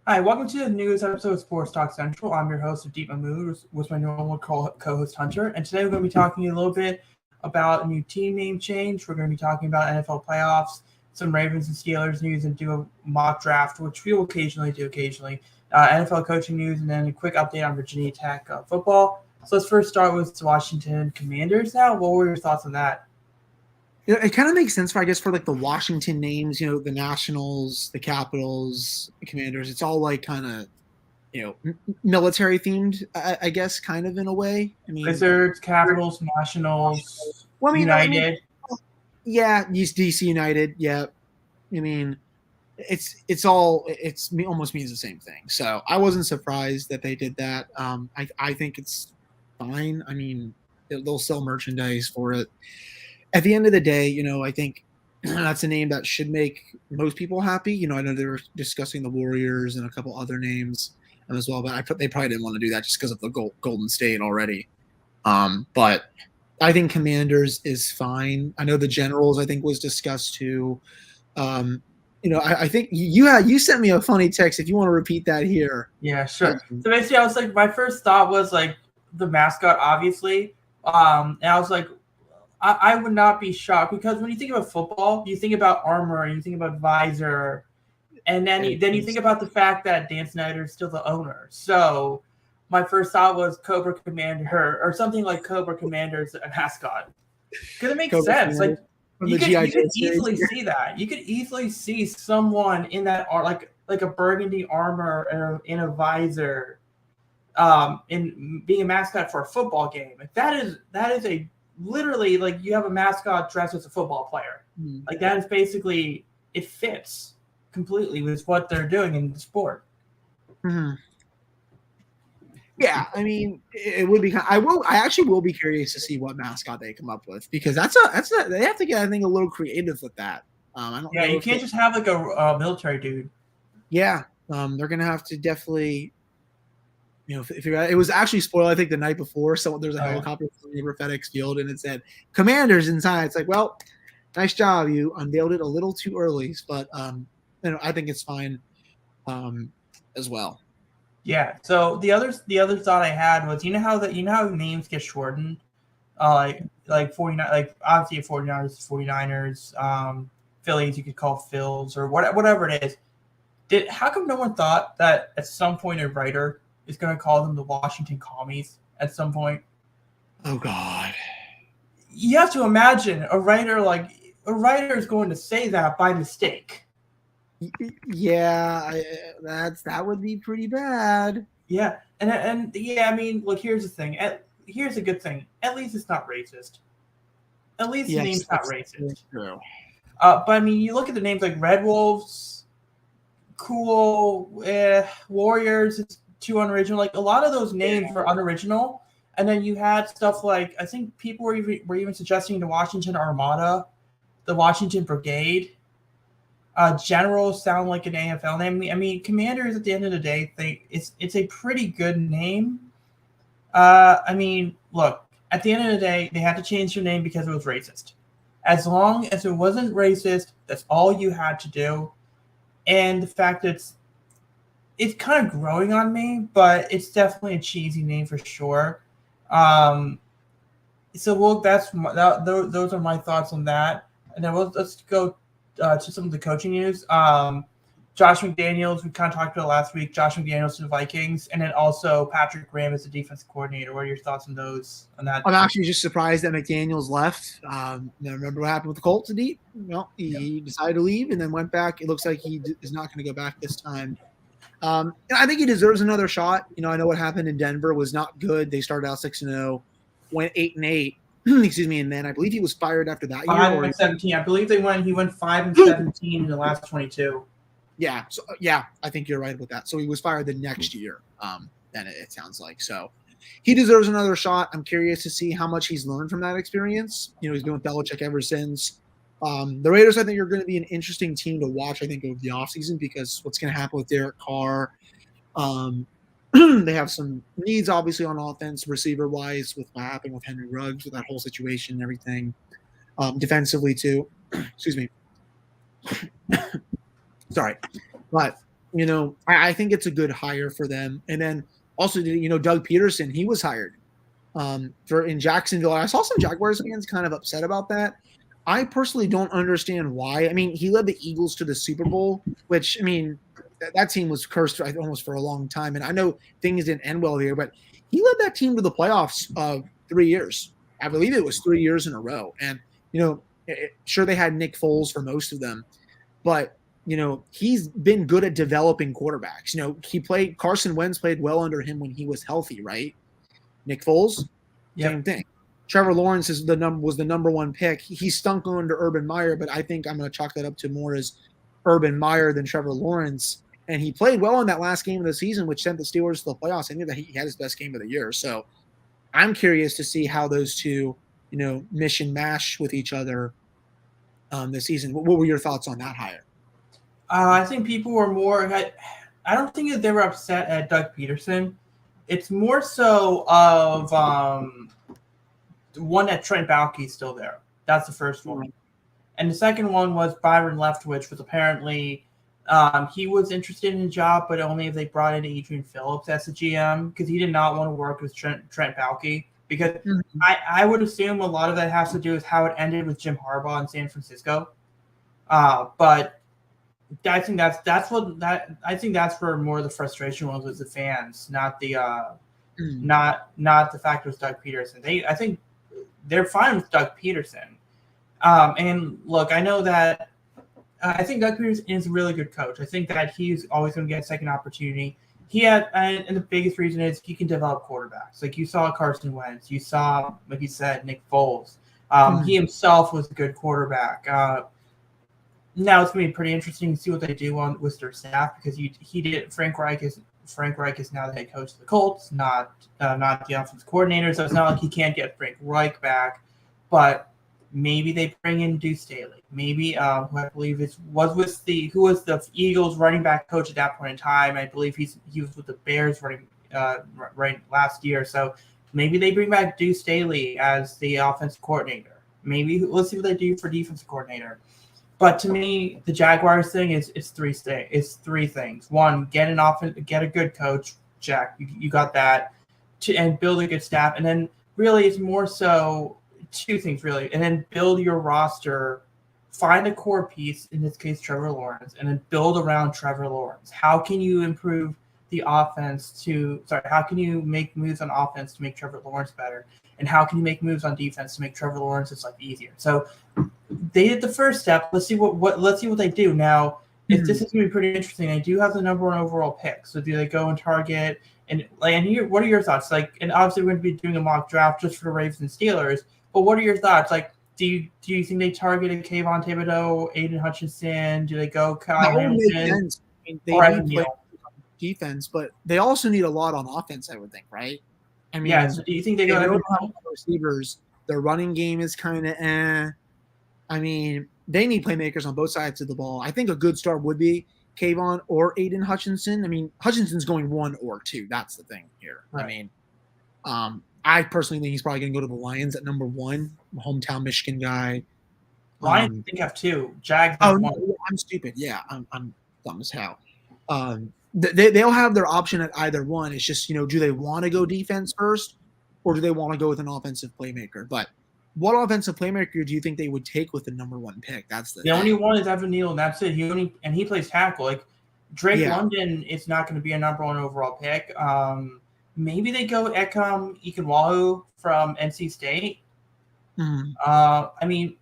Hi, welcome to the newest episode of Sports Talk Central. I'm your host, Deep Mahmood, with my normal co-host Hunter, and today we're going to be talking a little bit about a new team name change. We're going to be talking about NFL playoffs, some Ravens and Steelers news, and do a mock draft, which we will occasionally do. NFL coaching news, and then a quick update on Virginia Tech football. So let's first start with the Washington Commanders now. What were your thoughts on that? It kind of makes sense for like the Washington names, the Nationals, the Capitals, the Commanders. It's all like kind of, military themed, I guess, kind of in a way. I mean, Wizards, Capitals, Nationals, well, United. Yeah, DC United. Yeah. I mean, it's almost means the same thing. So I wasn't surprised that they did that. I think it's fine. I mean, they'll sell merchandise for it. At the end of the day, I think that's a name that should make most people happy. I know they were discussing the Warriors and a couple other names as well, but they probably didn't want to do that just because of the Golden State already. But I think Commanders is fine. I know the Generals, I think, was discussed too. I think you sent me a funny text. If you want to repeat that here. Yeah, sure. So basically, I was like, my first thought was like the mascot, obviously. And I was like, I would not be shocked because when you think about football, you think about armor, you think about visor, and then you think about the fact that Dan Snyder is still the owner. So my first thought was Cobra Commander or something like Cobra Commander's a mascot. Because it makes sense. Like you could easily see that. You could easily see someone in that like a burgundy armor or in a visor, in being a mascot for a football game. Like that is a literally like you have a mascot dressed as a football player. Like that is basically it fits completely with what they're doing in the sport. Mm-hmm. Yeah, I mean, it would be. I actually will be curious to see what mascot they come up with because they have to get, I think, a little creative with that. I don't. Yeah, you can't just have like a military dude. Yeah, they're gonna have to definitely. If it was actually spoiled, I think the night before, there's a helicopter over FedEx Field, and it said "Commanders" inside. It's like, well, nice job, you unveiled it a little too early, but I think it's fine, as well. Yeah. So the other thought I had was how names get shortened, like 49, like obviously 49ers, Phillies you could call Phils or whatever it is. How come no one thought that at some point a writer is going to call them the Washington Commies at some point? Oh God! You have to imagine a writer is going to say that by mistake. Yeah, that would be pretty bad. Yeah, and yeah, I mean, look, here's the thing. Here's a good thing. At least it's not racist. At least the name's not racist. True. But I mean, you look at the names like Red Wolves, Cool, Warriors. It's too unoriginal. Like a lot of those names were unoriginal. And then you had stuff like I think people were even suggesting the Washington Armada, the Washington Brigade. Generals sound like an AFL name. I mean, Commanders at the end of the day, it's a pretty good name. I mean, look, at the end of the day, they had to change their name because it was racist. As long as it wasn't racist, that's all you had to do. And the fact that it's kind of growing on me, but it's definitely a cheesy name for sure. So those are my thoughts on that. And then let's go to some of the coaching news. Josh McDaniels, we kind of talked about last week. Josh McDaniels to the Vikings, and then also Patrick Graham as the defensive coordinator. What are your thoughts on that? I'm actually just surprised that McDaniels left. Remember what happened with the Colts, Deep? Well, he decided to leave and then went back. It looks like he is not going to go back this time. I think he deserves another shot. I know what happened in Denver was not good. They started out 6-0, went 8-8. Excuse me, and then I believe he was fired after that year. 5-17. I believe he went 5-17 in the last 22. Yeah, so yeah, I think you're right with that. So he was fired the next year. Then it sounds like so. He deserves another shot. I'm curious to see how much he's learned from that experience. He's been with Belichick ever since. The Raiders, I think, are going to be an interesting team to watch. I think over the offseason because what's going to happen with Derek Carr. They have some needs, obviously, on offense, receiver-wise, with what happened with Henry Ruggs, with that whole situation and everything. Defensively, too. Excuse me. Sorry. But, I think it's a good hire for them. And then also, Doug Peterson, he was hired for in Jacksonville. I saw some Jaguars fans kind of upset about that. I personally don't understand why. I mean, he led the Eagles to the Super Bowl, which, I mean, that team was cursed almost for a long time. And I know things didn't end well here, but he led that team to the playoffs 3 years. I believe it was 3 years in a row. And, sure, they had Nick Foles for most of them, but he's been good at developing quarterbacks. Carson Wentz played well under him when he was healthy, right? Nick Foles, same thing. Trevor Lawrence was the number one pick. He stunk under Urban Meyer, but I think I'm going to chalk that up to more as Urban Meyer than Trevor Lawrence. And he played well in that last game of the season, which sent the Steelers to the playoffs. I knew that he had his best game of the year. So I'm curious to see how those two, mish and mash with each other this season. What were your thoughts on that hire? I think people were more. I don't think that they were upset at Doug Peterson. It's more so of one that Trent Baalke's still there. That's the first one. And the second one was Byron Leftwich, was apparently he was interested in the job, but only if they brought in Adrian Phillips as the GM, because he did not want to work with Trent Baalke. Because I would assume a lot of that has to do with how it ended with Jim Harbaugh in San Francisco. But I think that's where more of the frustration was with the fans, not the not the fact it was Doug Peterson. I think they're fine with Doug Peterson. And look, I know that I think Doug Peterson is a really good coach. I think that he's always going to get a second opportunity. And the biggest reason is he can develop quarterbacks. Like you saw Carson Wentz, you saw, like you said, Nick Foles. He himself was a good quarterback. Now it's going to be pretty interesting to see what they do with their staff, because Frank Reich is now the head coach of the Colts, not the offensive coordinator. So it's not like he can't get Frank Reich back, but maybe they bring in Deuce Staley. Maybe who I believe who was the Eagles running back coach at that point in time. I believe he was with the Bears running right last year. So maybe they bring back Deuce Staley as the offensive coordinator. Maybe let's see what they do for defensive coordinator. But to me, the Jaguars thing is three things. One, get a good coach. Jack, you got that. And build a good staff. And then really it's more so two things really. And then build your roster. Find a core piece, in this case Trevor Lawrence, and then build around Trevor Lawrence. How can you improve the offense how can you make moves on offense to make Trevor Lawrence better? And how can you make moves on defense to make Trevor Lawrence's life easier? So they did the first step. Let's see what they do. Now, if this is going to be pretty interesting, they do have the number one overall pick. So do they go and target and what are your thoughts? And obviously we're going to be doing a mock draft just for the Ravens and Steelers, but what are your thoughts? Do you think they targeted Kayvon Thibodeau, Aiden Hutchinson? Do they go Kyle Hamilton? They need play defense, but they also need a lot on offense, I would think, right? I mean, yeah. So do you think they go receivers? Their running game is kind of I mean, they need playmakers on both sides of the ball. I think a good start would be Kayvon or Aiden Hutchinson. I mean, Hutchinson's going 1 or 2. That's the thing here. Right. I mean, I personally think he's probably going to go to the Lions at number 1, hometown Michigan guy. Lions, I think have 2. Jags. No, I'm stupid. Yeah, I'm dumb as hell. They'll have their option at either one. It's just, do they want to go defense first, or do they want to go with an offensive playmaker? But what offensive playmaker do you think they would take with the number 1 pick? That's the only one is Evan Neal, and that's it. He plays tackle. Like Drake London is not going to be a number 1 overall pick. Maybe they go Ekem Ikenwahu from NC State. I mean,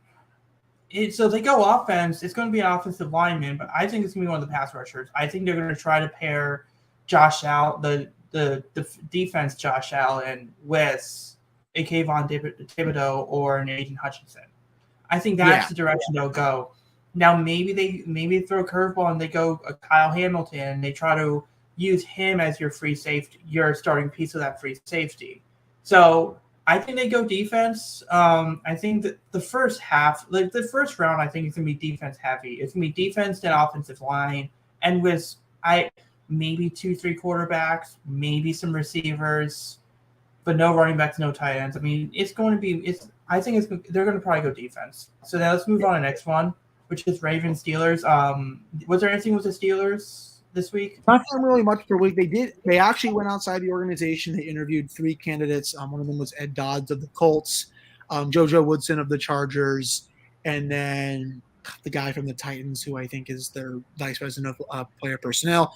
so they go offense. It's going to be an offensive lineman, but I think it's going to be one of the pass rushers. I think they're going to try to pair Josh Allen, the defense Josh Allen, with a Kayvon Thibodeau or an Aiden Hutchinson. I think that's the direction they'll go. Now maybe they throw a curveball and they go a Kyle Hamilton and they try to use him as your free safety, your starting piece of that free safety. So I think they go defense. I think that the first half, the first round, I think it's going to be defense heavy. It's going to be defense and offensive line, and with maybe 2-3 quarterbacks, maybe some receivers, but no running backs, no tight ends. I mean, they're going to probably go defense. So now let's move on to the next one, which is Ravens Steelers. Was there anything with the Steelers this week? Not really much per week. They actually went outside the organization. They interviewed 3 candidates. One of them was Ed Dodds of the Colts, JoJo Woodson of the Chargers, and then the guy from the Titans, who I think is their vice president of player personnel.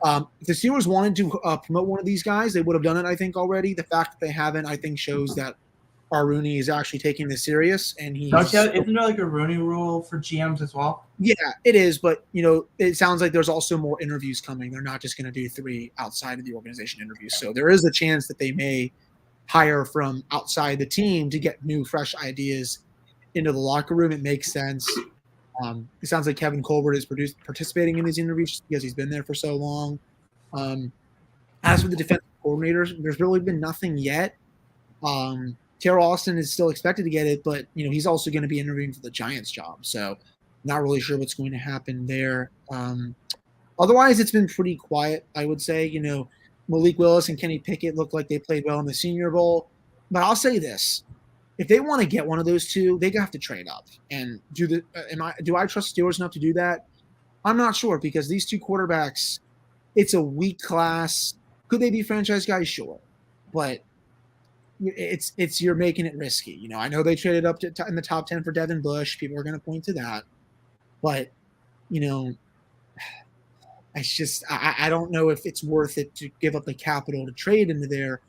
If the Steelers wanted to promote one of these guys, they would have done it, I think, already. The fact that they haven't, I think, shows that Rooney is actually taking this serious, and isn't there like a Rooney rule for GMs as well? Yeah, it is, but it sounds like there's also more interviews coming. They're not just going to do 3 outside of the organization interviews, so there is a chance that they may hire from outside the team to get new, fresh ideas into the locker room. It makes sense. It sounds like Kevin Colbert is participating in these interviews because he's been there for so long. As for the defensive coordinators, there's really been nothing yet. Terrell Austin is still expected to get it, but he's also going to be interviewing for the Giants job. So not really sure what's going to happen there. Otherwise, it's been pretty quiet, I would say. Malik Willis and Kenny Pickett look like they played well in the Senior Bowl. But I'll say this. If they want to get one of those 2, they have to trade up. And do I trust Steelers enough to do that? I'm not sure, because these 2 quarterbacks, it's a weak class. Could they be franchise guys? Sure. But it's you're making it risky. I know they traded up in the top 10 for Devin Bush. People are going to point to that, but it's just I don't know if it's worth it to give up the capital to trade into there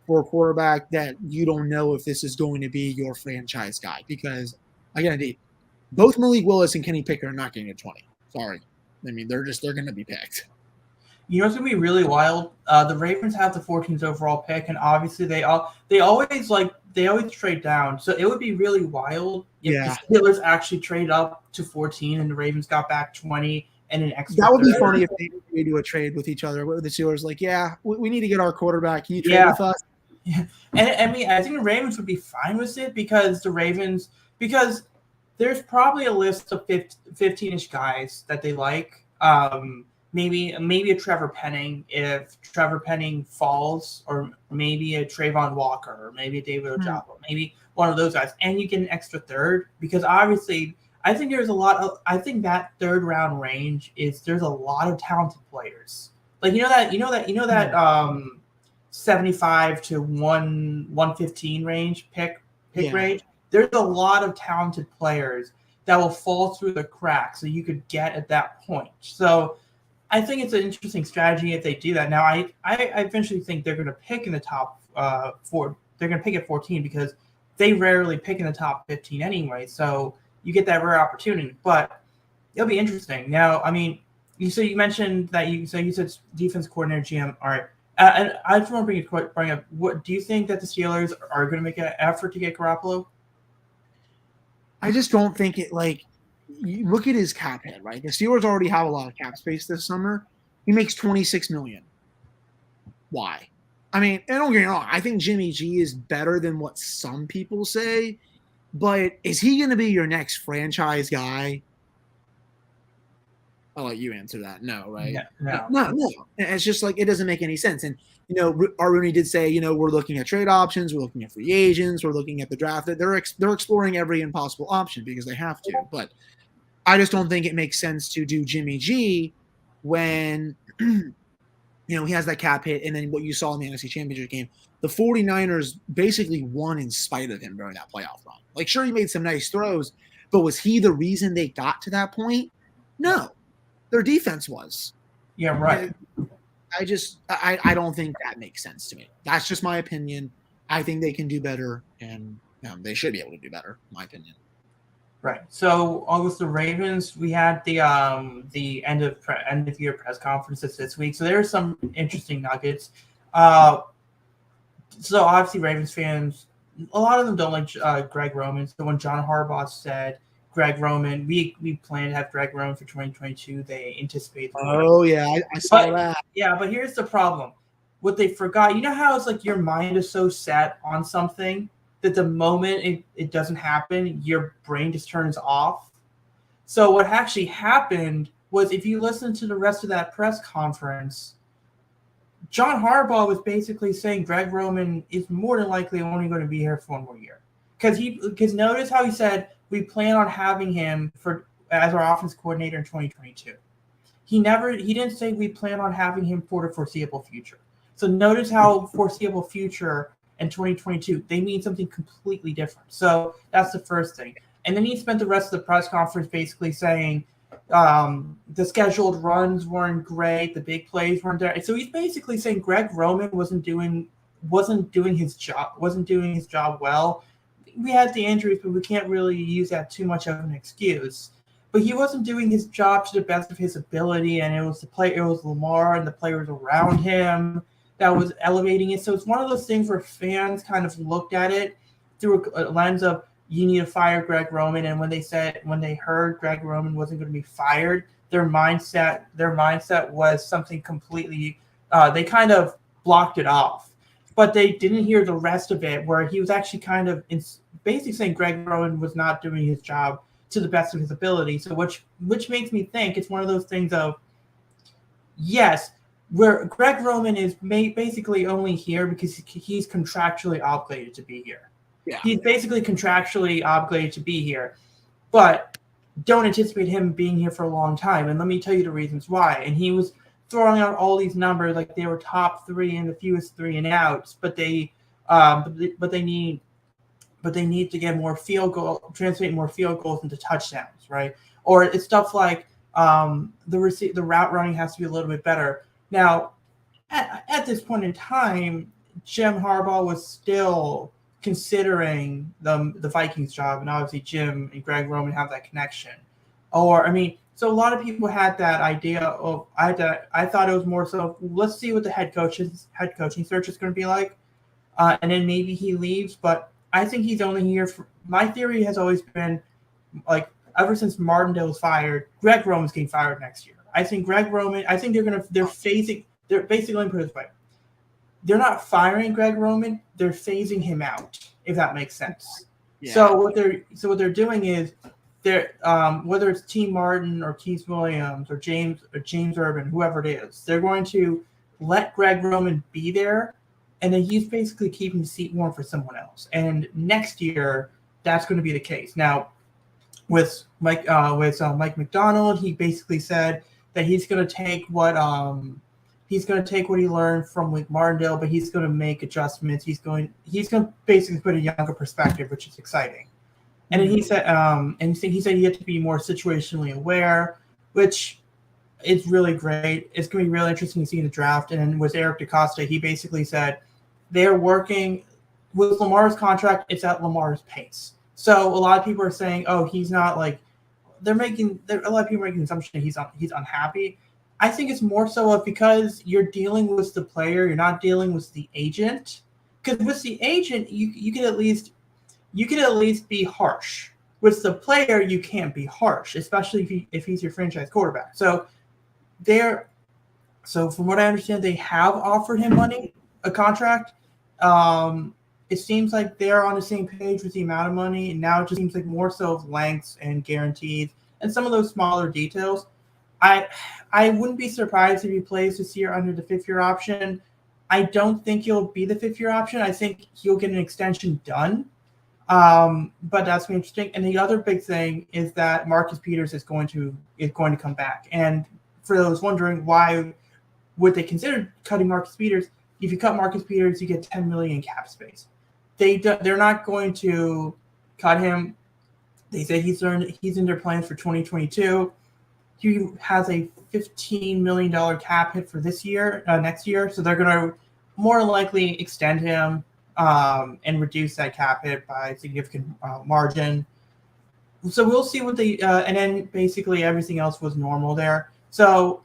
for a quarterback that you don't know if this is going to be your franchise guy. Because again, both Malik Willis and Kenny Pickett are not getting a 20. Sorry, I mean they're going to be picked. It's gonna be really wild. The Ravens have the 14th overall pick, and obviously they always trade down. So it would be really wild if the Steelers actually trade up to 14 and the Ravens got back 20 and an extra. That would be funny if they do a trade with each other. With the Steelers, we need to get our quarterback. Can you trade with us? Yeah, and I mean I think the Ravens would be fine with it because there's probably a list of 15-ish guys that they like. Maybe a Trevor Penning if Trevor Penning falls, or maybe a Trayvon Walker, or maybe a David Ojabo, maybe one of those guys, and you get an extra third because obviously I think that 3rd round range there's a lot of talented players. Like 75 to 115 range pick range. There's a lot of talented players that will fall through the cracks that you could get at that point. So I think it's an interesting strategy if they do that. Now, I eventually think they're going to pick in the top 4. They're going to pick at 14 because they rarely pick in the top 15 anyway. So you get that rare opportunity. But it'll be interesting. Now, I mean, you mentioned that you said defense coordinator GM. All right, and I just want to bring up. What do you think that the Steelers are going to make an effort to get Garoppolo? I just don't think it you look at his cap hit, right? The Steelers already have a lot of cap space this summer. He makes $26 million. Why? I mean, and don't get me wrong, I think Jimmy G is better than what some people say, but is he going to be your next franchise guy? I'll let you answer that. No, right? No. It's just it doesn't make any sense. And Rooney did say, we're looking at trade options, we're looking at free agents, we're looking at the draft. They're exploring every impossible option because they have to. But I just don't think it makes sense to do Jimmy G when he has that cap hit. And then what you saw in the NFC Championship game, the 49ers basically won in spite of him during that playoff run. Sure, he made some nice throws, but was he the reason they got to that point? No, their defense was. Yeah, right. I don't think that makes sense to me. That's just my opinion. I think they can do better, and they should be able to do better, in my opinion. Right. So, with the Ravens, we had the end of year press conferences this week. So there are some interesting nuggets. So obviously, Ravens fans, a lot of them don't like Greg Roman. So when John Harbaugh said Greg Roman, we plan to have Greg Roman for 2022. They anticipate. Oh yeah, I saw that. Yeah, but here's the problem. What they forgot, how it's your mind is so set on something that the moment it doesn't happen, your brain just turns off. So what actually happened was, if you listen to the rest of that press conference, John Harbaugh was basically saying Greg Roman is more than likely only going to be here for one more year. Because notice how he said we plan on having him as our offense coordinator in 2022. he didn't say we plan on having him for the foreseeable future. So notice how foreseeable future and 2022, they mean something completely different. So that's the first thing. And then he spent the rest of the press conference basically saying the scheduled runs weren't great, the big plays weren't there. So he's basically saying Greg Roman wasn't doing his job well. We had the injuries, but we can't really use that too much of an excuse. But he wasn't doing his job to the best of his ability, and it was Lamar and the players around him that was elevating it. So it's one of those things where fans kind of looked at it through a lens of you need to fire Greg Roman. And when they heard Greg Roman wasn't going to be fired, their mindset was something completely. They kind of blocked it off, but they didn't hear the rest of it, where he was actually kind of basically saying Greg Roman was not doing his job to the best of his ability. So which makes me think it's one of those things of yes. Where Greg Roman is basically only here because he's contractually obligated to be here. Yeah. He's basically contractually obligated to be here, but don't anticipate him being here for a long time. And let me tell you the reasons why. And he was throwing out all these numbers like they were top 3 and the fewest 3 and outs, but they need to get more translate more field goals into touchdowns, right? Or it's stuff like the route running has to be a little bit better. Now, at this point in time, Jim Harbaugh was still considering the Vikings job, and obviously Jim and Greg Roman have that connection. So a lot of people had that idea of I thought it was more so let's see what the head coaching search is going to be like, and then maybe he leaves. But I think he's only here for. My theory has always been like ever since Martindale was fired, Greg Roman's getting fired next year. I think Greg Roman. I think they're basically let me put it this way. They're not firing Greg Roman. They're phasing him out, if that makes sense. Yeah. So what they're doing is they're whether it's T. Martin or Keith Williams or James Urban, whoever it is, they're going to let Greg Roman be there, and then he's basically keeping the seat warm for someone else. And next year, that's going to be the case. Now, with Mike McDonald, he basically said that he's going to take what he learned from Martindale, but he's going to make adjustments. He's going to basically put a younger perspective, which is exciting. And then he said, he said you have to be more situationally aware, which is really great. It's going to be really interesting to see in the draft. And then with Eric DeCosta, he basically said they're working with Lamar's contract. It's at Lamar's pace. So a lot of people are saying, oh, he's not like a lot of people are making the assumption that he's unhappy. I think it's more so of because you're dealing with the player, you're not dealing with the agent. Because with the agent, you can at least be harsh. With the player, you can't be harsh, especially if he's your franchise quarterback. So from what I understand, they have offered him a contract. It seems like they're on the same page with the amount of money, and now it just seems like more so of lengths and guarantees and some of those smaller details. I wouldn't be surprised if he plays this year under the 5th-year option. I don't think he'll be the 5th-year option. I think he'll get an extension done. But that's interesting. And the other big thing is that Marcus Peters is going to come back. And for those wondering why would they consider cutting Marcus Peters, if you cut Marcus Peters, you get $10 million in cap space. They're not going to cut him. They say he's in their plans for 2022. He has a $15 million cap hit for next year. So they're going to more likely extend him and reduce that cap hit by a significant margin. So we'll see what and then basically everything else was normal there. So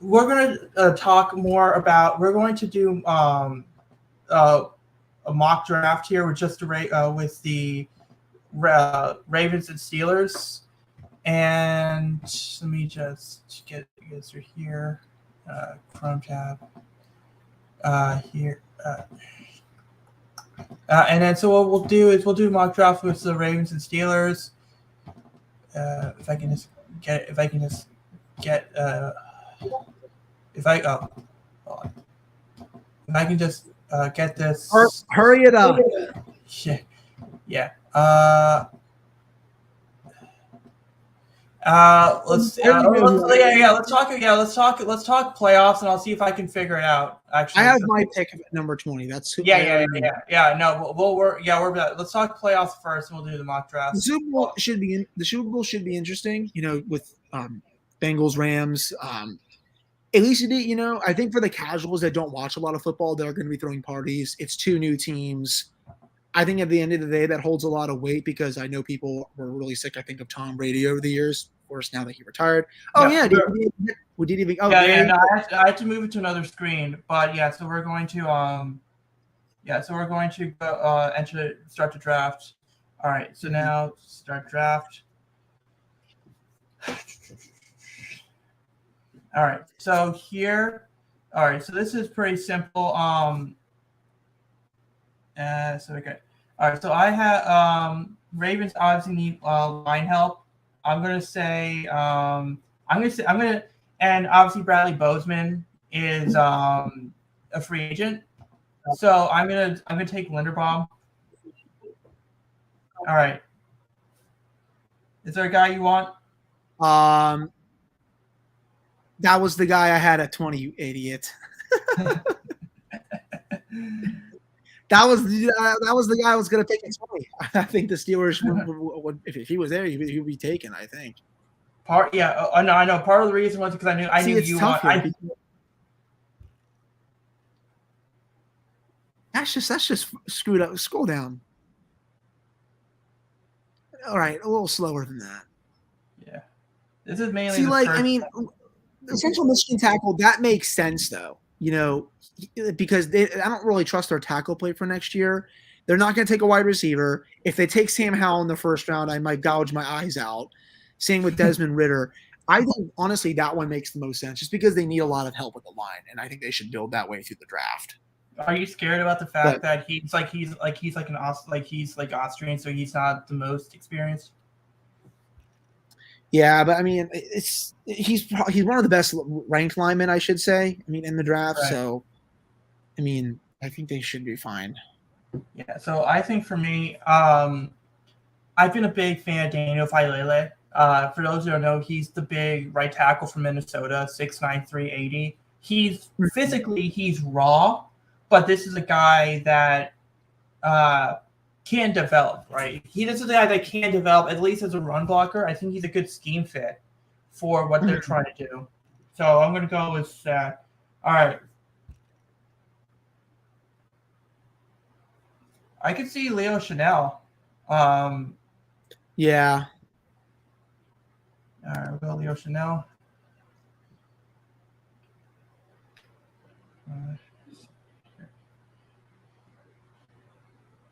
we're going to talk more about, we're going to do a mock draft here with with the Ravens and Steelers. And let me just get you guys through here. Chrome tab. Here. And then so what we'll do is we'll do mock draft with the Ravens and Steelers. If I can just get this. Hurry it up. Yeah. Let's I already know who I am. let's talk playoffs, and I'll see if I can figure it out. I Actually, have so, my pick at number 20. That's who yeah, I yeah, already yeah, know. yeah, yeah. No, let's talk playoffs first, and we'll do the mock The drafts. Super Bowl should be the Super Bowl should be interesting. With Bengals Rams. At least I think for the casuals that don't watch a lot of football, they're going to be throwing parties. It's two new teams. I think at the end of the day, that holds a lot of weight because I know people were really sick, I think, of Tom Brady over the years. Of course, now that he retired. Oh, Yeah, yeah. We did even. Oh, yeah, there yeah. you No, go. I have to move it to another screen, but yeah. So we're going to start the draft. All right. So now start draft. All right. So here, all right. So this is pretty simple. Okay. All right. So I have Ravens obviously need line help. I'm gonna say and obviously Bradley Bozeman is a free agent. So I'm gonna take Linderbaum. All right. Is there a guy you want? That was the guy I had at 20, you idiot. That was the guy I was going to take at 20. I think the Steelers would if he was there, he would be taken, I think. No, I know. Part of the reason was because I knew it's you tough want. here. That's just screwed up. Scroll down. All right, a little slower than that. Yeah, this is mainly. See, the Central Michigan tackle that makes sense though. Because I don't really trust their tackle play for next year. They're not going to take a wide receiver. If they take Sam Howell in the first round, I might gouge my eyes out. Same with Desmond Ritter. I think honestly that one makes the most sense, just because they need a lot of help with the line, and I think they should build that way through the draft. Are you scared about the fact that he's like Austrian, so he's not the most experienced? Yeah, but I mean, he's one of the best ranked linemen, I should say. I mean, in the draft. Right. So, I mean, I think they should be fine. Yeah. So I think for me, I've been a big fan of Daniel Failele. For those who don't know, he's the big right tackle from Minnesota, 6'9", 380. He's physically he's raw, but this is a guy that can develop, right? This is a guy that can develop, at least as a run blocker. I think he's a good scheme fit for what they're trying to do. So I'm going to go with that. All right. I could see Leo Chanel. Yeah. All right, we'll go Leo Chanel.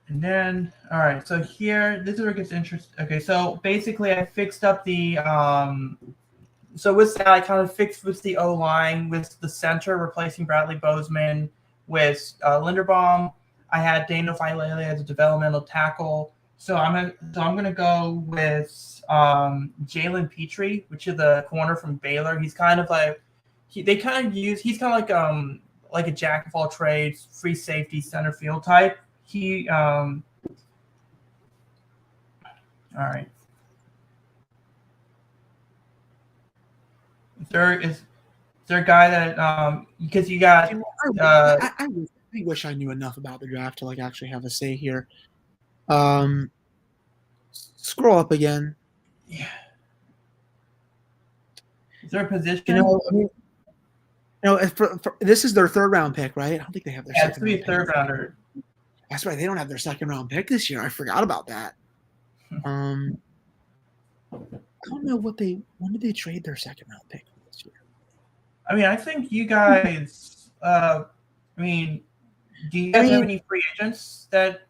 And then, all right, so here, this is where it gets interesting. Okay, so basically I fixed up the, so with that, I kind of fixed with the O-line, with the center, replacing Bradley Bozeman with Linderbaum. I had Daniel Failele as a developmental tackle. So I'm gonna go with Jalen Petrie, which is the corner from Baylor. He's kind of like he's kind of like a jack of all trades, free safety, center field type. All right. Is there a guy that because you got I wish I knew enough about the draft to actually have a say here. Scroll up again. Yeah. Is there a position? This is their third round pick, right? I don't think they have their second round pick. It's third rounder. That's right. They don't have their second round pick this year. I forgot about that. I don't know when did they trade their second round pick this year? I mean, I think you guys. Do you guys have any free agents that?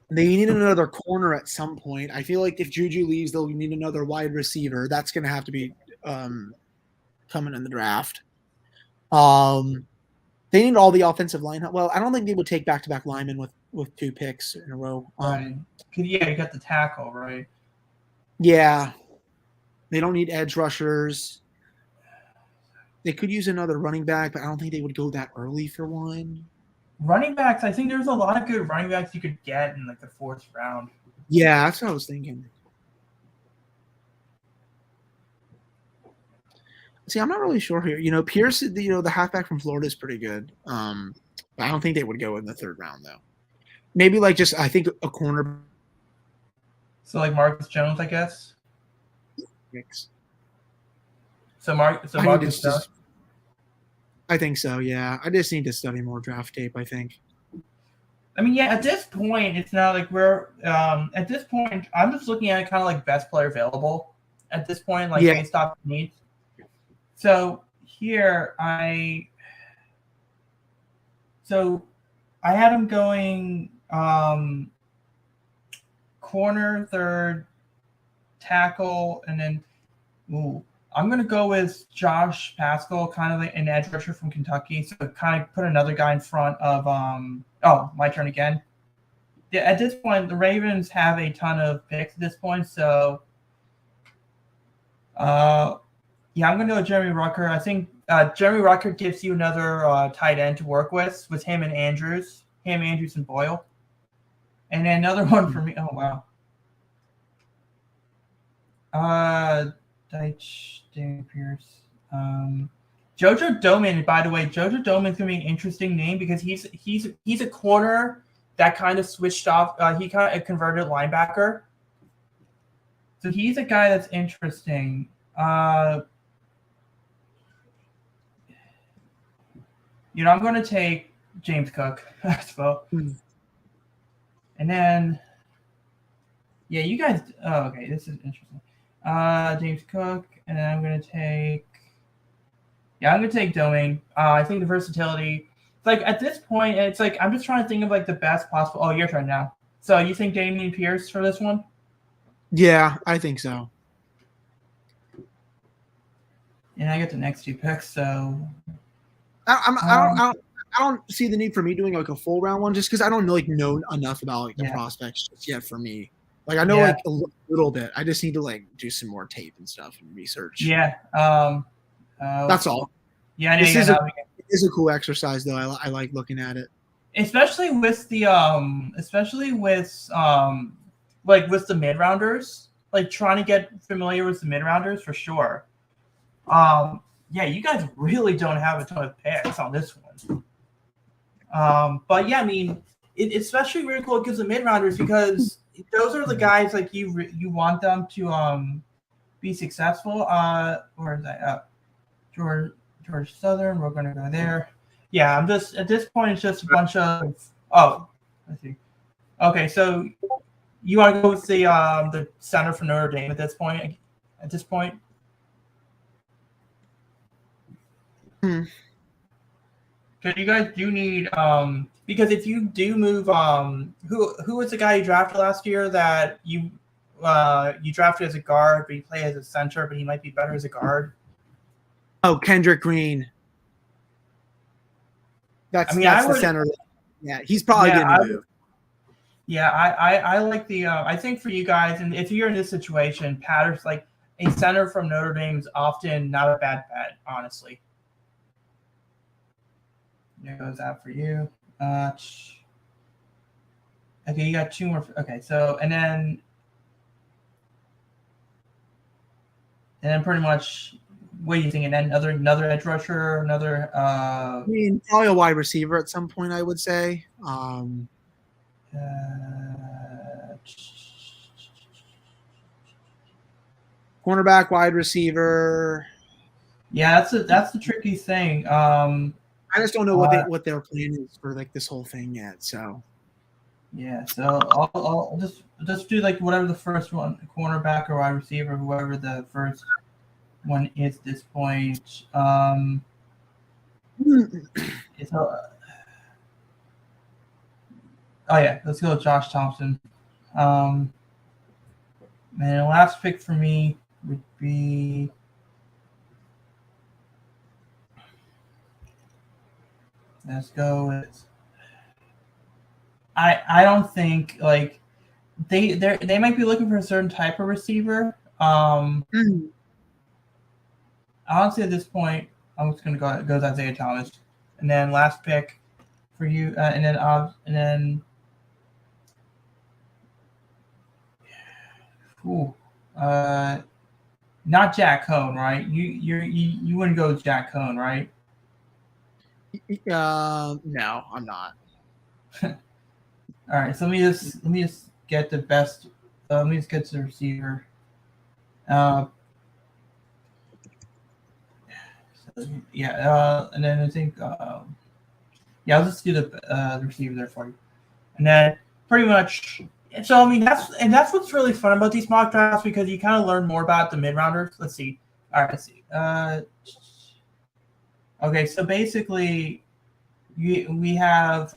They need another corner at some point. I feel like if Juju leaves, they'll need another wide receiver. That's going to have to be coming in the draft. They need all the offensive line. Well, I don't think they would take back-to-back linemen with two picks in a row. Right. You got the tackle, right? Yeah. They don't need edge rushers. They could use another running back, but I don't think they would go that early for one. Running backs, I think there's a lot of good running backs you could get in the fourth round. Yeah, that's what I was thinking. See, I'm not really sure here. Pierce, the halfback from Florida is pretty good. But I don't think they would go in the third round though. Maybe like just I think a corner So like Marcus Jones, I guess. mix. So I need to Marcus Jones. just. I think so. Yeah, I just need to study more draft tape. I think. I mean, yeah. At this point, it's not like we're. At this point, I'm just looking at it kind of like best player available. At this point, like Yeah. based off needs. So here So I had him going corner, third, tackle, and then I'm gonna go with Josh Pascal, kind of like an edge rusher from Kentucky. So kind of put another guy in front of my turn again. Yeah, at this point, the Ravens have a ton of picks at this point, so yeah, I'm gonna go with Jeremy Rucker. I think Jeremy Rucker gives you another tight end to work with him and Andrews, Andrews, and Boyle. And then another one for me. Oh wow. Deitch, Dan Pierce. Jojo Doman. By the way, Jojo Doman's gonna be an interesting name because he's a corner that kind of switched off. He kind of converted linebacker. So he's a guy that's interesting. I'm going to take James Cook as well. And then, yeah, you guys. Oh, okay, this is interesting. James Cook, and then I'm going to take. Yeah, I'm going to take Domain. I think the versatility. It's like at this point, it's like I'm just trying to think of like the best possible. Oh, your turn now. So you think Damian Pierce for this one? Yeah, I think so. And I get the next two picks, so I don't see the need for me doing like a full round one just because I don't know enough about like the prospects just yet for me. Like I know like a little bit. I just need to like do some more tape and stuff and research. Yeah. That's all. Yeah, this is a cool exercise though. I like looking at it. Especially with the like with the mid rounders, like trying to get familiar with the mid rounders for sure. Yeah, you guys really don't have a ton of picks on this one. But yeah, I mean, it's especially really cool because the mid rounders because those are the guys like you want them to be successful. Where is that? George Southern. We're gonna go there. Yeah, I'm just at this point. It's just a bunch of. Oh, let's see. Okay, so you want to go with the center for Notre Dame at this point? Because you guys do need because if you do move who was the guy you drafted last year that you drafted as a guard but you play as a center but he might be better as a guard? Oh, Kendrick Green. That's the center. Yeah, he's probably gonna move. Yeah, I like the I think for you guys, and if you're in this situation, Patterson, like a center from Notre Dame is often not a bad bet, honestly. There goes that for you. Okay, you got two more. Okay, so and then pretty much, what do you think? And then another edge rusher, another. I mean, probably a wide receiver at some point, I would say. Cornerback, wide receiver. Yeah, that's the tricky thing. I just don't know what their plan is for like this whole thing yet. So. Yeah, so I'll just do like whatever the first one, cornerback or wide receiver, whoever the first one is at this point. Let's go with Josh Thompson. And the last pick for me would be. Let's go with. I don't think like they might be looking for a certain type of receiver. Honestly, at this point, I'm just gonna go with Isaiah Thomas, and then last pick for you, and then. Not Jack Cohn, right? You wouldn't go with Jack Cohn, right? No, I'm not. All right, so let me just get the best. Let me just get to the receiver. Uh, yeah, and then I think yeah, I'll just do the receiver there for you, and then pretty much. So I mean that's what's really fun about these mock drafts because you kind of learn more about the mid rounders. Let's see. All right, let's see. Okay, so basically we have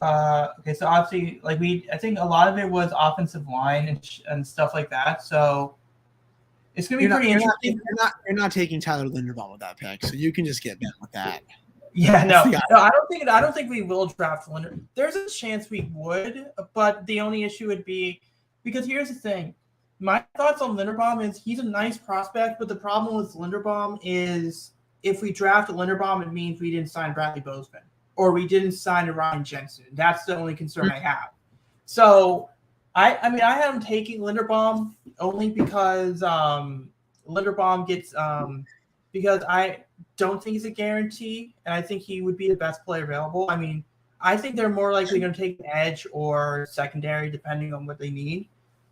okay, so obviously like I think a lot of it was offensive line and stuff like that. So it's gonna be pretty interesting. You're not taking Tyler Linderbaum with that pick, so you can just get bent with that. Yeah, no, I don't think we will draft Linder. There's a chance we would, but the only issue would be because here's the thing. My thoughts on Linderbaum is he's a nice prospect, but the problem with Linderbaum is if we draft Linderbaum, it means we didn't sign Bradley Bozeman or we didn't sign Ryan Jensen. That's the only concern I have. So I mean I have him taking Linderbaum only because Linderbaum gets because I don't think he's a guarantee, and I think he would be the best player available. I mean, I think they're more likely going to take an edge or secondary, depending on what they need.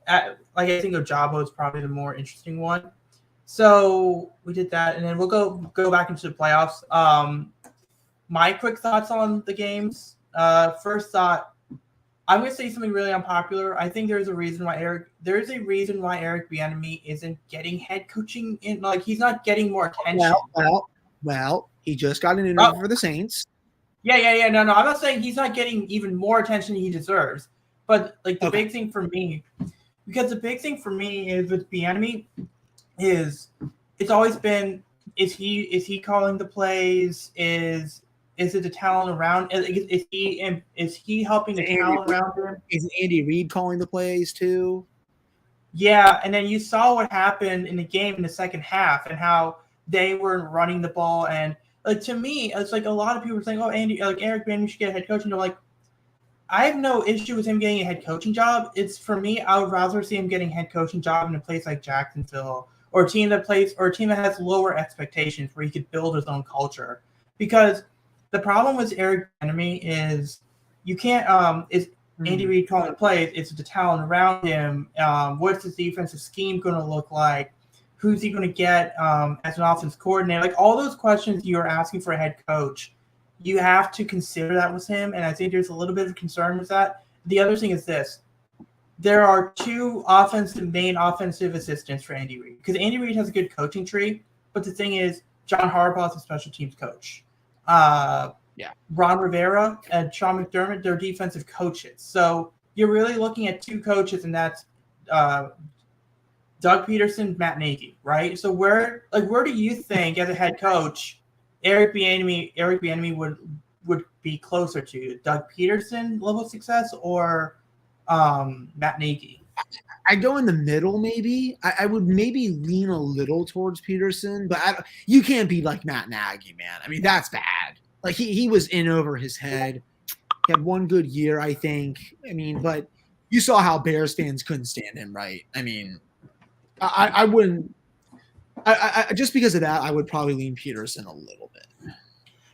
Like I think Ojabo is probably the more interesting one. So we did that, and then we'll go back into the playoffs. My quick thoughts on the games. First thought, I'm going to say something really unpopular. I think there's a reason why Eric Bieniemy isn't getting head coaching in. Like he's not getting more attention. Well, he just got an interview for the Saints. Yeah. No. I'm not saying he's not getting even more attention he deserves. But like the big thing for me, because the big thing for me is with Bieniemy is it's always been is he calling the plays? Is it the talent around? Is he helping the talent around him? Is Andy Reid calling the plays too? Yeah, and then you saw what happened in the game in the second half and how they were running the ball. And like to me, it's like a lot of people were saying, "Oh, Eric Bieniemy should get a head coach." And they're like, I have no issue with him getting a head coaching job. It's for me, I would rather see him getting a head coaching job in a place like Jacksonville or a team that has lower expectations where he could build his own culture. Because the problem with Eric Bieniemy is you can't is Andy Reid calling the plays. It's the talent around him. What's his defensive scheme going to look like? Who's he going to get as an offense coordinator? Like all those questions you are asking for a head coach, you have to consider that with him. And I think there's a little bit of concern with that. The other thing is this. There are two main offensive assistants for Andy Reid because Andy Reid has a good coaching tree. But the thing is, John Harbaugh's a special teams coach. Ron Rivera and Sean McDermott, they're defensive coaches. So you're really looking at two coaches, and that's Doug Peterson, Matt Nagy, right? So where do you think, as a head coach, Eric Bieniemy would be closer to Doug Peterson level of success or Matt Nagy? I go in the middle, maybe. I would maybe lean a little towards Peterson, but you can't be like Matt Nagy, man. I mean, that's bad. Like he was in over his head. He had one good year, I think. I mean, but you saw how Bears fans couldn't stand him, right? I mean, I wouldn't. I just because of that, I would probably lean Peterson a little bit.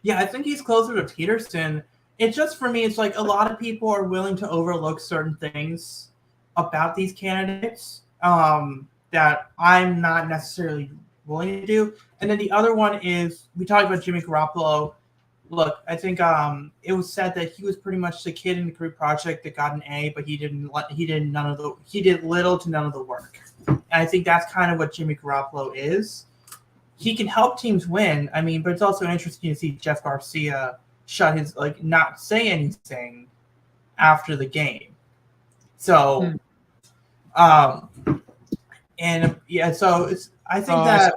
Yeah, I think he's closer to Peterson. It's just for me, it's like a lot of people are willing to overlook certain things about these candidates that I'm not necessarily willing to do. And then the other one is we talked about Jimmy Garoppolo. Look, I think it was said that he was pretty much the kid in the group project that got an A, but he did little to none of the work. And I think that's kind of what Jimmy Garoppolo is. He can help teams win. I mean, but it's also interesting to see Jeff Garcia not say anything after the game. So, and yeah, so it's. I think that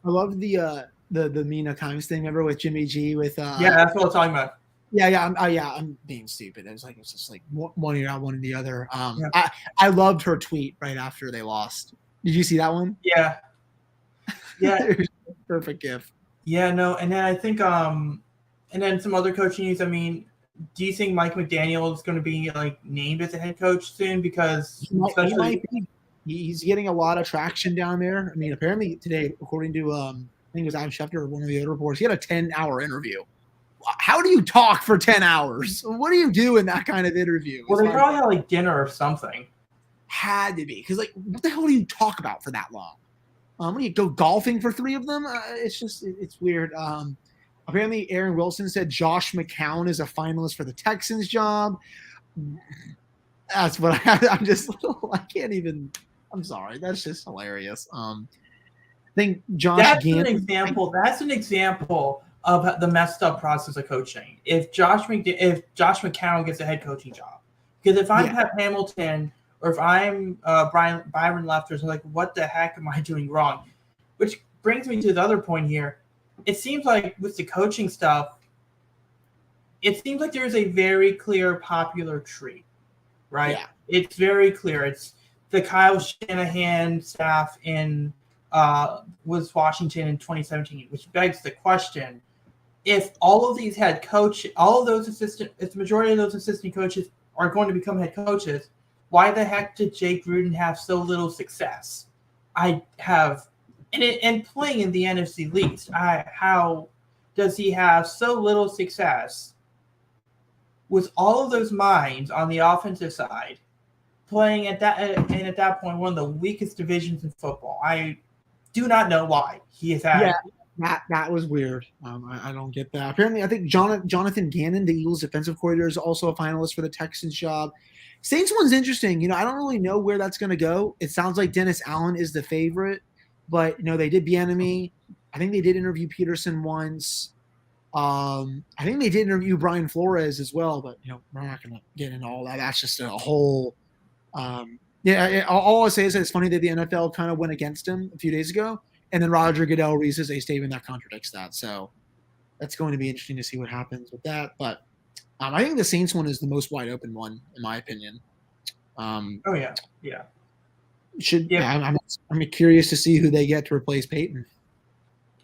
I love the Mina Kimes thing. Remember with Jimmy G with yeah, that's what I'm talking about. I'm being stupid. It's just like one ear out, one in the other. I loved her tweet right after they lost. Did you see that one? Yeah. Perfect gift. Yeah, no, and then I think and then some other coaching news. I mean, do you think Mike McDaniel is going to be like named as a head coach soon? Because he He's getting a lot of traction down there. I mean, apparently today, according to I think it was Adam Schefter or one of the other reports, he had a 10-hour interview. How do you talk for 10 hours? What do you do in that kind of interview? Well, they probably had like dinner or something. Had to be, because like, what the hell do you talk about for that long? When you go golfing for 3 of them, it's weird. Apparently, Aaron Wilson said Josh McCown is a finalist for the Texans job. That's what I'm just. I can't even. I'm sorry. That's just hilarious. I think Josh. That's an example. That's an example of the messed up process of coaching. If Josh McCown gets a head coaching job, because if I'm Pep Hamilton or if I'm Byron Lefters, I'm like, what the heck am I doing wrong? Which brings me to the other point here. It seems like with the coaching stuff, it seems like there's a very clear popular tree, right? Yeah. It's very clear. It's the Kyle Shanahan staff in was Washington in 2017, which begs the question: if all of these head coach, all of those assistant, if the majority of those assistant coaches are going to become head coaches, why the heck did Jake Gruden have so little success? And playing in the NFC East, how does he have so little success with all of those minds on the offensive side, playing at that point one of the weakest divisions in football? I do not know why he has had. Yeah, that was weird. I don't get that. Apparently, I think Jonathan Gannon, the Eagles' defensive coordinator, is also a finalist for the Texans job. Saints one's interesting. I don't really know where that's going to go. It sounds like Dennis Allen is the favorite, but they did Bieniemy. I think they did interview Peterson once. I think they did interview Brian Flores as well, but we're not going to get into all that. That's just a whole. All I say is that it's funny that the NFL kind of went against him a few days ago, and then Roger Goodell releases a statement that contradicts that. So that's going to be interesting to see what happens with that. But I think the Saints one is the most wide open one, in my opinion. Oh yeah. I'm curious to see who they get to replace Peyton.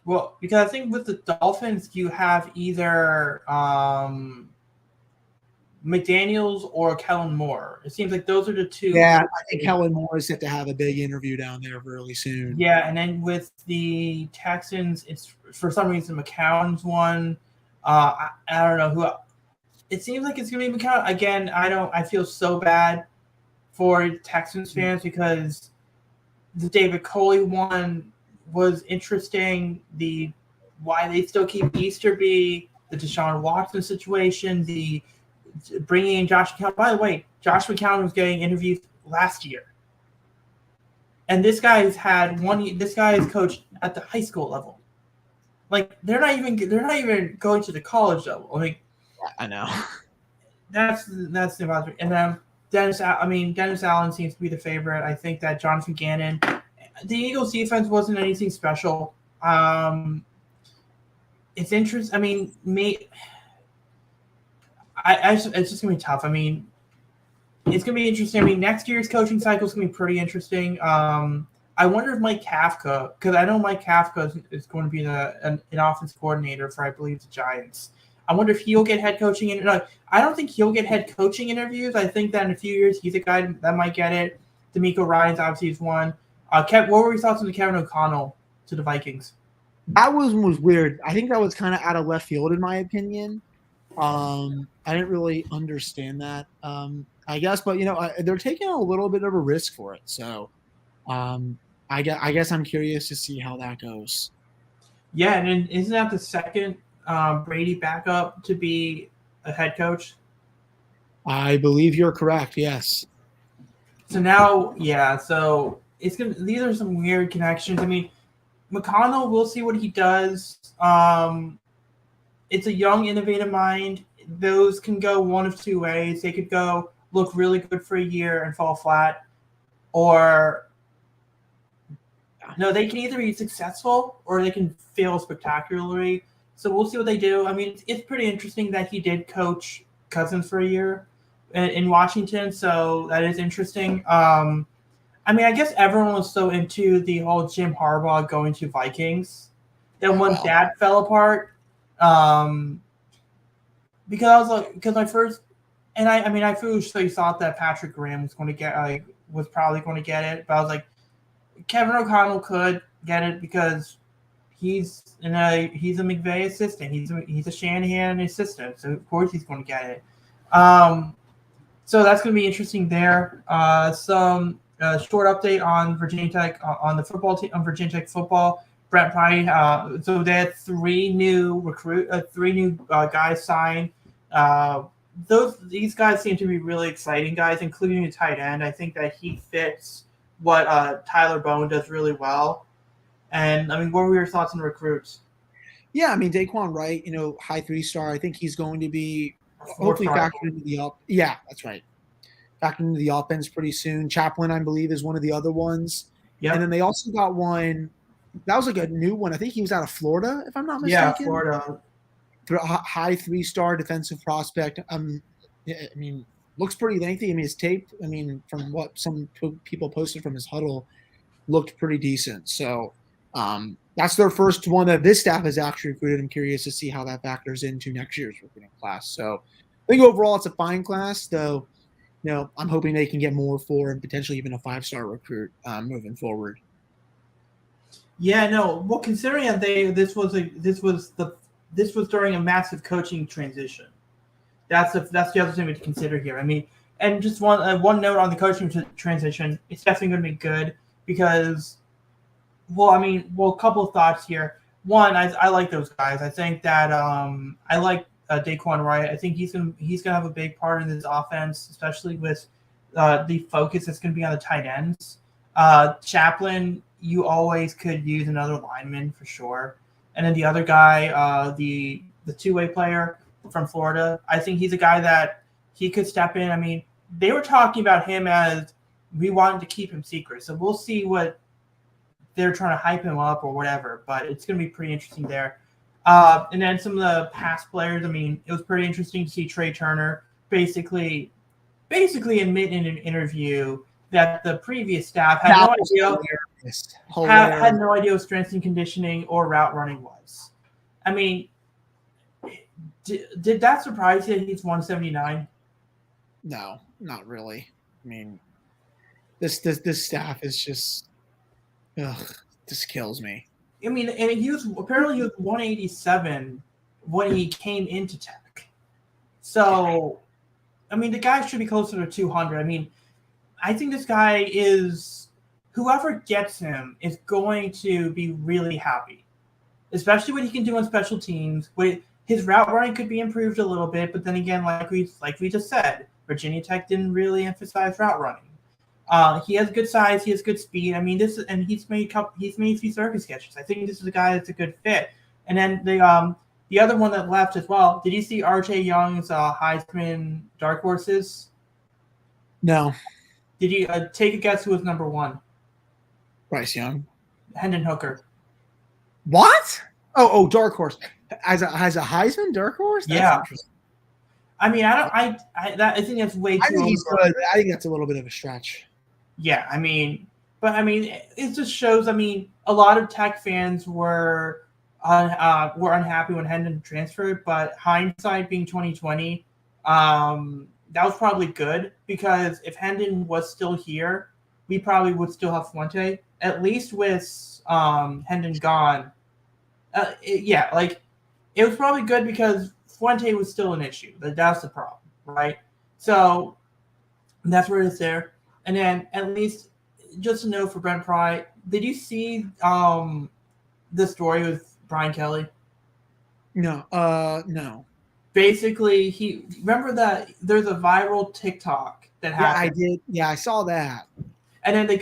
Well, because I think with the Dolphins, you have either McDaniels or Kellen Moore. It seems like those are the two. Yeah, I think Kellen Moore is set to have a big interview down there really soon. Yeah, and then with the Texans, it's for some reason McCown's one. I don't know who. It seems like it's gonna be McCown again. I feel so bad for Texans fans because the David Coley one was interesting. Why they still keep Easterby, the Deshaun Watson situation, the bringing in Josh McCown. By the way, Josh McCown was getting interviews last year, and this guy's coached at the high school level. Like they're not even going to the college level. I mean, I know that's the about. And then Dennis Allen seems to be the favorite. I think that Jonathan Gannon. The Eagles' defense wasn't anything special. It's interesting. I mean, it's just gonna be tough. I mean, it's gonna be interesting. I mean, next year's coaching cycle is gonna be pretty interesting. I wonder if Mike Kafka, because I know Mike Kafka is going to be an offense coordinator for, I believe, the Giants. I wonder if he'll get head coaching. I don't think he'll get head coaching interviews. I think that in a few years he's a guy that might get it. D'Amico Ryans obviously is one. Kev, what were your thoughts on the Kevin O'Connell to the Vikings? That was weird. I think that was kind of out of left field in my opinion. I didn't really understand that. I guess, but they're taking a little bit of a risk for it. So, I guess I'm curious to see how that goes. Yeah, and then isn't that the second Brady backup to be a head coach? I believe you're correct. Yes. So now, so it's gonna. These are some weird connections. I mean, McConnell, we'll see what he does. It's a young, innovative mind. Those can go one of two ways. They could go look really good for a year and fall flat, or no, they can either be successful or they can fail spectacularly. So we'll see what they do. I mean, it's pretty interesting that he did coach Cousins for a year in Washington, so that is interesting. I mean, I guess everyone was so into the whole Jim Harbaugh going to Vikings. Then when that fell apart, because I foolishly thought that Patrick Graham was going to was probably going to get it, but I was like, Kevin O'Connell could get it because he's a McVay assistant. He's a Shanahan assistant, so of course he's going to get it. So that's going to be interesting there. Some short update on Virginia Tech on the football team on Virginia Tech football. Brent Pry. So they had three new guys signed. These guys seem to be really exciting guys, including the tight end. I think that he fits what Tyler Bowen does really well. And I mean, what were your thoughts on the recruits? Yeah, I mean Daquan Wright, high 3-star. I think he's going to be hopefully factored into the up. Yeah, that's right. Factored into the offense pretty soon. Chaplin, I believe, is one of the other ones. Yeah. And then they also got one that was like a new one. I think he was out of Florida, if I'm not mistaken. Yeah, Florida. High 3-star defensive prospect. I mean, looks pretty lengthy. I mean, his tape, from what some people posted from his huddle, looked pretty decent. So that's their first one that this staff has actually recruited. I'm curious to see how that factors into next year's recruiting class. So I think overall it's a fine class, though. I'm hoping they can get more for and potentially even a 5-star recruit moving forward. Yeah, no. Well, considering that this was during a massive coaching transition. That's the other thing we consider here. I mean, and just one note on the coaching transition. It's definitely going to be good because, a couple of thoughts here. One, I like those guys. I think that I like Daquan Wright. I think he's gonna have a big part in this offense, especially with the focus that's going to be on the tight ends. Chaplin, you always could use another lineman for sure. And then the other guy, the two-way player from Florida, I think he's a guy that he could step in. I mean, they were talking about him as we wanted to keep him secret. So we'll see what they're trying to hype him up or whatever. But it's going to be pretty interesting there. And then some of the past players, I mean, it was pretty interesting to see Trey Turner basically admit in an interview that the previous staff had no idea what strength and conditioning or route running was. I mean, did that surprise you that he's 179? No, not really. I mean, this staff is just, this kills me. I mean, and he was 187 when he came into Tech. So, I mean, the guy should be closer to 200. I mean, I think this guy is whoever gets him is going to be really happy, especially what he can do on special teams. His route running could be improved a little bit, but then again, like we just said, Virginia Tech didn't really emphasize route running. He has good size, he has good speed. I mean, he's made a few circus sketches. I think this is a guy that's a good fit. And then the other one that left as well. Did you see R.J. Young's Heisman dark horses? No. Did you take a guess who was number one? Bryce Young. Hendon Hooker. What? Oh, dark horse. As a Heisman dark horse? That's interesting. I mean, I think that's way too. I think he's good. I think that's a little bit of a stretch. Yeah, I mean, it just shows. I mean, a lot of Tech fans were unhappy when Hendon transferred, but hindsight being 2020, that was probably good because if Hendon was still here, we probably would still have Fuente. At least with Hendon gone, it was probably good because Fuente was still an issue. That's the problem, right? So that's where it's there. And then at least just a note for Brent Pry, did you see the story with Brian Kelly? No. No. Basically, remember that there's a viral TikTok that happened. Yeah, I did. Yeah, I saw that. And then the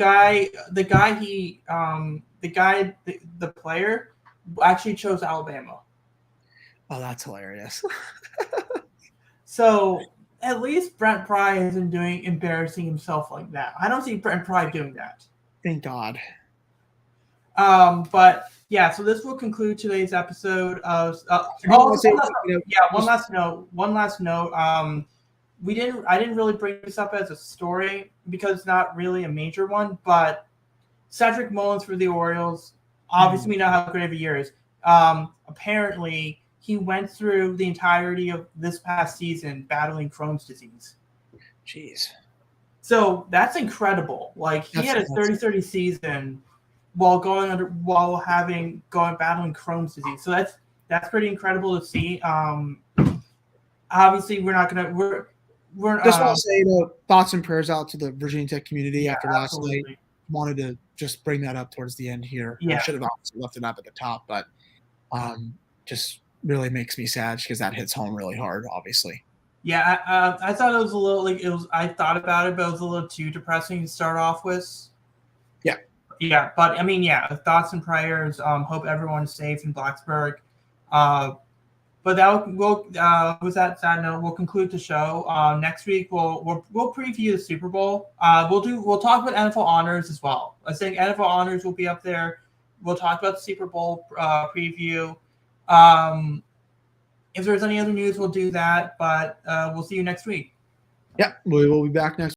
player actually chose Alabama. Oh, that's hilarious. So at least Brent Pry isn't embarrassing himself like that. I don't see Brent Pry doing that. Thank God. But yeah, so this will conclude today's episode of. One last note. I didn't really bring this up as a story because it's not really a major one, but Cedric Mullins for the Orioles. Obviously, we know how great of a year is. Apparently, he went through the entirety of this past season battling Crohn's disease. Jeez. So that's incredible. Like he had a 30-30 season while battling Crohn's disease. So that's pretty incredible to see. Obviously we're just want to say thoughts and prayers out to the Virginia Tech community after last absolutely. night. Wanted to just bring that up towards the end here. Yeah. I should have obviously left it up at the top, but just really makes me sad because that hits home really hard, obviously. Yeah, I thought it was a little I thought about it, but it was a little too depressing to start off with. Yeah, but I mean, thoughts and prayers. Hope everyone's safe in Blacksburg. But with that sad note, we'll conclude the show. Next week we'll preview the Super Bowl. We'll talk about NFL honors as well. I think NFL honors will be up there. We'll talk about the Super Bowl preview. If there's any other news, we'll do that. But we'll see you next week. Yeah, we will be back next